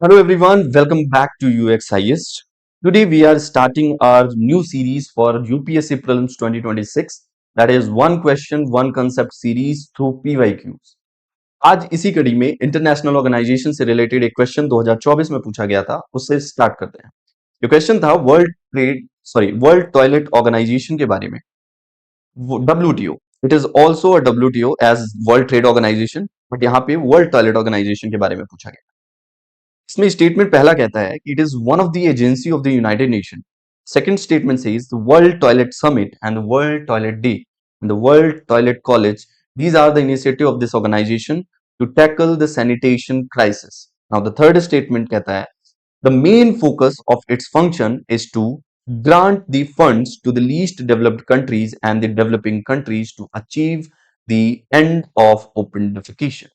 Hello everyone, welcome back to UX Highest. Today we are starting our new series for UPSC Prelims 2026, that is one question one concept series through PYQs. आज इसी कड़ी में international organisation से related एक question 2024 में पूछा गया था, उससे स्टार्ट करते हैं। ये क्वेश्चन था वर्ल्ड टॉयलेट ऑर्गेनाइजेशन के बारे में। WTO, it is also a WTO as world trade organisation, but यहाँ पे वर्ल्ड टॉयलेट ऑर्गेनाइजेशन के बारे में पूछा गया। इसमें स्टेटमेंट पहला कहता है कि it is one of the agency of the United nation. Second statement says the world toilet summit and the world toilet day and the world toilet college, these are the initiative of this organization to tackle the sanitation crisis. Now the third statement कहता है the main focus of its function is to grant the funds to the least developed countries and the developing countries to achieve the end of open defecation.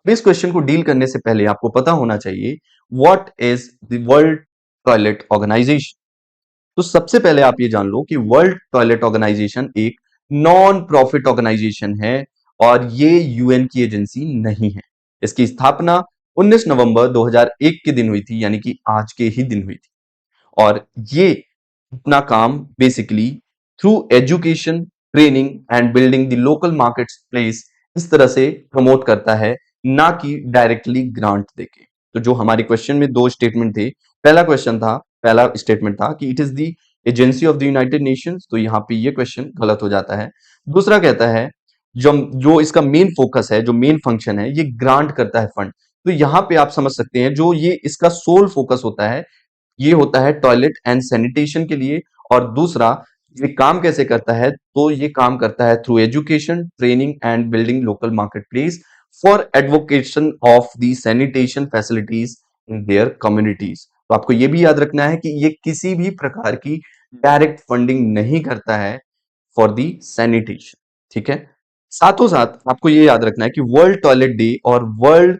इस question को deal करने से पहले आपको पता होना चाहिए what is the world toilet organisation. तो सबसे पहले आप ये जान लो कि वर्ल्ड टॉयलेट ऑर्गेनाइजेशन एक नॉन प्रॉफिट ऑर्गेनाइजेशन है और ये यूएन की एजेंसी नहीं है। इसकी स्थापना 19 नवंबर 2001 के दिन हुई थी, यानी कि आज के ही दिन हुई थी। और ये अपना काम basically through education, training and building the local market place इस तरह से प्रमोट करता है, ना कि डायरेक्टली ग्रांट देके। तो जो हमारे क्वेश्चन में दो स्टेटमेंट थे, पहला स्टेटमेंट था कि it is the agency of the United Nations, तो यहाँ पे ये क्वेश्चन गलत हो जाता है। दूसरा कहता है जो जो इसका मेन फोकस है, जो मेन फंक्शन है, ये ग्रांट करता है फंड। तो यहाँ पे आप समझ सकते हैं जो ये इसका सोल फोकस होता है, ये होता है टॉयलेट एंड सैनिटेशन के लिए। और दूसरा, ये काम कैसे करता है, तो ये काम करता है through education, training and building local market place for advocation of the sanitation facilities in their communities. तो आपको ये भी याद रखना है कि ये किसी भी प्रकार की डायरेक्ट फंडिंग नहीं करता है फॉर दी सैनिटेशन, ठीक है। साथों साथ आपको ये याद रखना है कि वर्ल्ड टॉयलेट डे और वर्ल्ड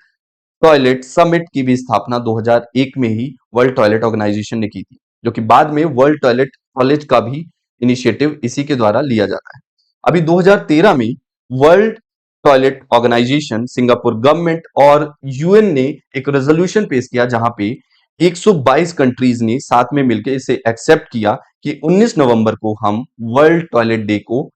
टॉयलेट समिट की भी स्थापना 2001 में ही वर्ल्ड टॉयलेट ऑर्गेनाइजेशन ने की थी, जो कि बाद में वर्ल्ड टॉयलेट कॉलेज का भी इनिशिएटिव इसी के द्वारा लिया जाता है। अभी 2013 में world toilet organisation, Singapore government और यूएन ने एक रेजोल्यूशन पेश किया, जहां पे 122 कंट्रीज ने साथ में मिलकर इसे एक्सेप्ट किया कि 19 नवंबर को हम वर्ल्ड टॉयलेट डे को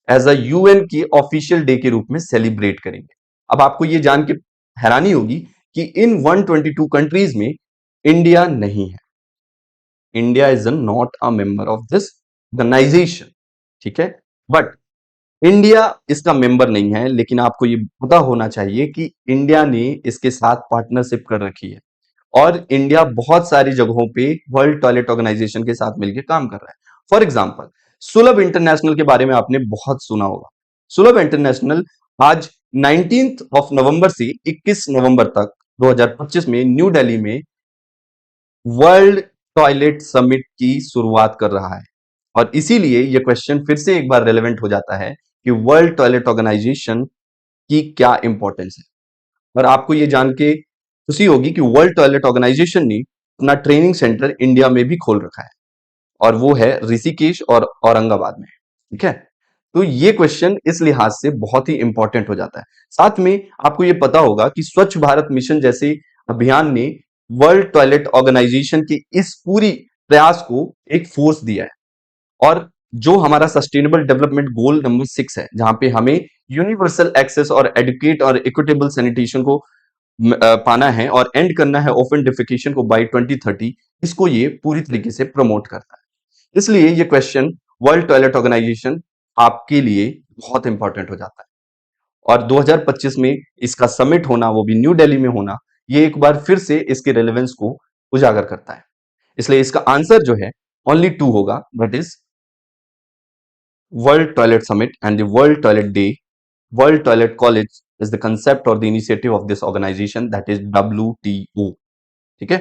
एज अ यूएन के ऑफिशियल डे के रूप में सेलिब्रेट करेंगे। अब आपको ये जान के हैरानी होगी कि इन 122 कंट्रीज में इंडिया नहीं है। India is not a member of this organisation, ठीक है। बट इंडिया इसका मेंबर नहीं है, लेकिन आपको ये पता होना चाहिए कि इंडिया ने इसके साथ पार्टनरशिप कर रखी है और इंडिया बहुत सारी जगहों पे वर्ल्ड टॉयलेट ऑर्गेनाइजेशन के साथ मिलकर काम कर रहा है। फॉर एग्जाम्पल, सुलभ इंटरनेशनल के बारे में आपने बहुत सुना होगा। सुलभ इंटरनेशनल आज 19 ऑफ नवंबर से 21 नवंबर तक 2025 में न्यू दिल्ली में वर्ल्ड टॉयलेट समिट की शुरुआत कर रहा है। और इसीलिए यह क्वेश्चन फिर से एक बार रेलेवेंट हो जाता है कि वर्ल्ड टॉयलेट ऑर्गेनाइजेशन की क्या इंपॉर्टेंस है। और आपको यह जान के खुशी होगी कि वर्ल्ड टॉयलेट ऑर्गेनाइजेशन ने अपना ट्रेनिंग सेंटर इंडिया में भी खोल रखा है, और वो है ऋषिकेश और औरंगाबाद में, ठीक है। तो ये क्वेश्चन इस लिहाज से बहुत ही इंपॉर्टेंट हो जाता है। साथ में आपको ये पता होगा कि स्वच्छ भारत मिशन जैसे अभियान ने वर्ल्ड टॉयलेट ऑर्गेनाइजेशन के इस पूरी प्रयास को एक फोर्स दिया है। और जो हमारा सस्टेनेबल डेवलपमेंट गोल नंबर 6 है, जहां पे हमें यूनिवर्सल एक्सेस और एडुकेट और इक्विटेबल सैनिटेशन को पाना है और एंड करना है ओपन डिफिकेशन को बाय 2030, इसको ये पूरी तरीके से प्रमोट करता है। इसलिए ये क्वेश्चन वर्ल्ड टॉयलेट ऑर्गेनाइजेशन आपके लिए बहुत इंपॉर्टेंट हो जाता है। और 2025 में इसका समिट होना, वो भी न्यू दिल्ली में होना, ये एक बार फिर से इसके रेलेवेंस को उजागर करता है। इसलिए इसका आंसर जो है ओनली 2 होगा, that is world toilet summit and the world toilet day. World toilet college is the concept or the initiative of this organization, that is WTO, ठीक है।